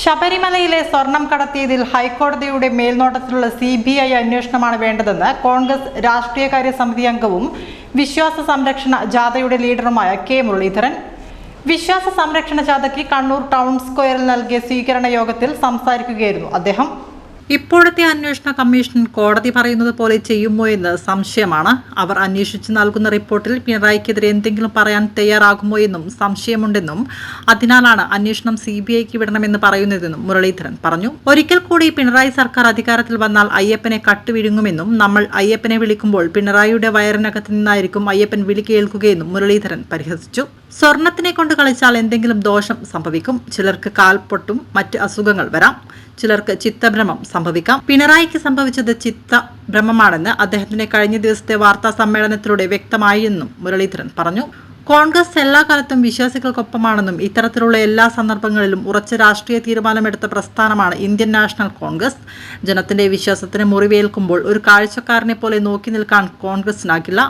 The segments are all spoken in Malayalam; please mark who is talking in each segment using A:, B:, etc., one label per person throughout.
A: ശബരിമലയിലെ സ്വർണം കടത്തിയതിൽ ഹൈക്കോടതിയുടെ മേൽനോട്ടത്തിലുള്ള CBI അന്വേഷണമാണ് വേണ്ടതെന്ന് കോൺഗ്രസ് രാഷ്ട്രീയകാര്യ സമിതി അംഗവും വിശ്വാസ സംരക്ഷണ ജാഥയുടെ ലീഡറുമായ കെ മുരളീധരൻ. വിശ്വാസ സംരക്ഷണ ജാഥയ്ക്ക് കണ്ണൂർ ടൗൺ സ്ക്വയറിൽ നൽകിയ സ്വീകരണ യോഗത്തിൽ സംസാരിക്കുകയായിരുന്നു അദ്ദേഹം. ഇപ്പോഴത്തെ അന്വേഷണ കമ്മീഷൻ കോടതി പറയുന്നത് പോലെ ചെയ്യുമോ എന്ന് സംശയമാണ്. അവർ അന്വേഷിച്ച് നൽകുന്ന റിപ്പോർട്ടിൽ പിണറായിക്കെതിരെ എന്തെങ്കിലും പറയാൻ തയ്യാറാകുമോ എന്നും സംശയമുണ്ടെന്നും അതിനാലാണ് അന്വേഷണം CBIക്ക് വിടണമെന്ന് പറയുന്നതെന്നും മുരളീധരൻ പറഞ്ഞു. ഒരിക്കൽ കൂടി പിണറായി സർക്കാർ അധികാരത്തിൽ വന്നാൽ അയ്യപ്പനെ കട്ടുവിഴുങ്ങുമെന്നും നമ്മൾ അയ്യപ്പനെ വിളിക്കുമ്പോൾ പിണറായിയുടെ വയറിനകത്ത് നിന്നായിരിക്കും അയ്യപ്പൻ വിളി കേൾക്കുകയെന്നും മുരളീധരൻ പരിഹസിച്ചു. സ്വർണത്തിനെ കൊണ്ട് കളിച്ചാൽ എന്തെങ്കിലും ദോഷം സംഭവിക്കും. ചിലർക്ക് കാൽപൊട്ടും മറ്റ് അസുഖങ്ങൾ വരാം. ചിലർക്ക് ചിത്തഭ്രമം സംഭവിക്കാം. പിണറായിക്ക് സംഭവിച്ചത് ചിത്തഭ്രമമാണെന്ന് അദ്ദേഹത്തിന്റെ കഴിഞ്ഞ ദിവസത്തെ വാർത്താ സമ്മേളനത്തിലൂടെ വ്യക്തമായെന്നും മുരളീധരൻ പറഞ്ഞു. കോൺഗ്രസ് എല്ലാ കാലത്തും വിശ്വാസികൾക്കൊപ്പമാണെന്നും ഇത്തരത്തിലുള്ള എല്ലാ സന്ദർഭങ്ങളിലും ഉറച്ച രാഷ്ട്രീയ തീരുമാനമെടുത്ത പ്രസ്ഥാനമാണ് ഇന്ത്യൻ നാഷണൽ കോൺഗ്രസ്. ജനത്തിന്റെ വിശ്വാസത്തിന് മുറിവേൽക്കുമ്പോൾ ഒരു കാഴ്ചക്കാരനെ പോലെ നോക്കി നിൽക്കാൻ കോൺഗ്രസിനാകില്ല.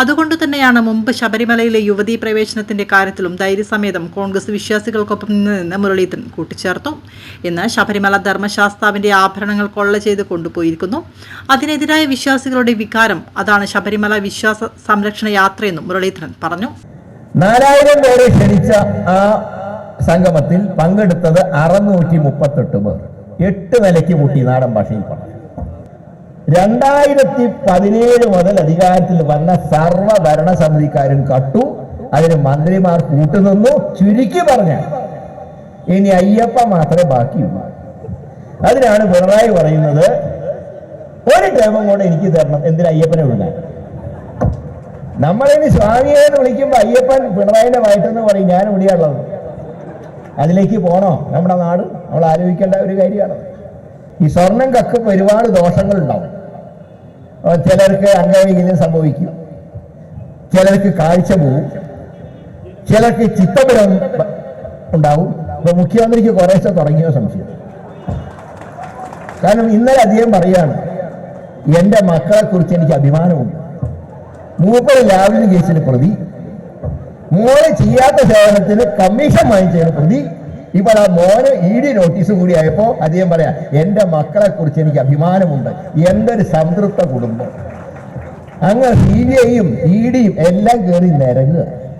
A: അതുകൊണ്ട് തന്നെയാണ് മുമ്പ് ശബരിമലയിലെ യുവതീ പ്രവേശനത്തിന്റെ കാര്യത്തിലും ധൈര്യസമേതം കോൺഗ്രസ് വിശ്വാസികൾക്കൊപ്പം നിന്നതെന്ന് മുരളീധരൻ കൂട്ടിച്ചേർത്തു. ഇന്ന് ശബരിമല ധർമ്മശാസ്താവിന്റെ ആഭരണങ്ങൾ കൊള്ള ചെയ്ത് കൊണ്ടുപോയിരിക്കുന്നു. അതിനെതിരായ വിശ്വാസികളുടെ വികാരം അതാണ് ശബരിമല വിശ്വാസ സംരക്ഷണ യാത്രയെന്നും മുരളീധരൻ പറഞ്ഞു.
B: 4000 പേരെ ക്ഷണിച്ച ആ സംഗമത്തിൽ പങ്കെടുത്തത് 638 പേർ. 8 നിലയ്ക്ക് കൂട്ടി നാടൻ ഭാഷയിൽ പറഞ്ഞു. 2017 മുതൽ അധികാരത്തിൽ വന്ന സർവ്വ ഭരണസമിതിക്കാരും കട്ടു. അതിന് മന്ത്രിമാർ കൂട്ടുനിന്നു. ചുരുക്കി പറഞ്ഞ ഇനി അയ്യപ്പ മാത്രമേ ബാക്കിയുള്ളൂ. അതിനാണ് പിണറായി പറയുന്നത് ഒരു ടേമും കൂടെ എനിക്ക് തരണം. എന്തിനാ അയ്യപ്പനെ വിടാൻ? നമ്മളിനി സ്വാമിയെ എന്ന് വിളിക്കുമ്പോൾ അയ്യപ്പൻ പിണറായിന്റെ വയറ്റെന്ന് പറയും. ഞാൻ ഇവിടെയുള്ളത്. അതിലേക്ക് പോണോ നമ്മുടെ നാട്? നമ്മൾ ആലോചിക്കേണ്ട ഒരു കാര്യമാണ്. ഈ സ്വർണം കക്കുമ്പോൾ ഒരുപാട് ദോഷങ്ങളുണ്ടാവും. ചിലർക്ക് അംഗവൈകല്യം സംഭവിക്കും, ചിലർക്ക് കാഴ്ച പോവും, ചിലർക്ക് ചിത്തഭ്രമം ഉണ്ടാവും. ഇപ്പൊ മുഖ്യമന്ത്രിക്ക് കുറേശ്ശെ തുടങ്ങിയ സംശയം. കാരണം ഇന്നലെ അദ്ദേഹം പറയാണ്, എൻ്റെ മക്കളെ കുറിച്ച് എനിക്ക് അഭിമാനമുണ്ട്. മൂപ്പര് ലാവലിന് കേസിന് പ്രതി, മോനെ ചെയ്യാത്ത സേവനത്തിന് കമ്മീഷൻ വാങ്ങിച്ചതിന് പ്രതി. ഇപ്പോൾ ആ മോന് ED നോട്ടീസ് കൂടി ആയപ്പോ അദ്ദേഹം പറയാ, എൻ്റെ മക്കളെ കുറിച്ച് എനിക്ക് അഭിമാനമുണ്ട്. എന്തൊരു സംതൃപ്ത കുടുംബം. അങ്ങനെ CBIയും EDയും എല്ലാം കയറി നിരങ്ങുക.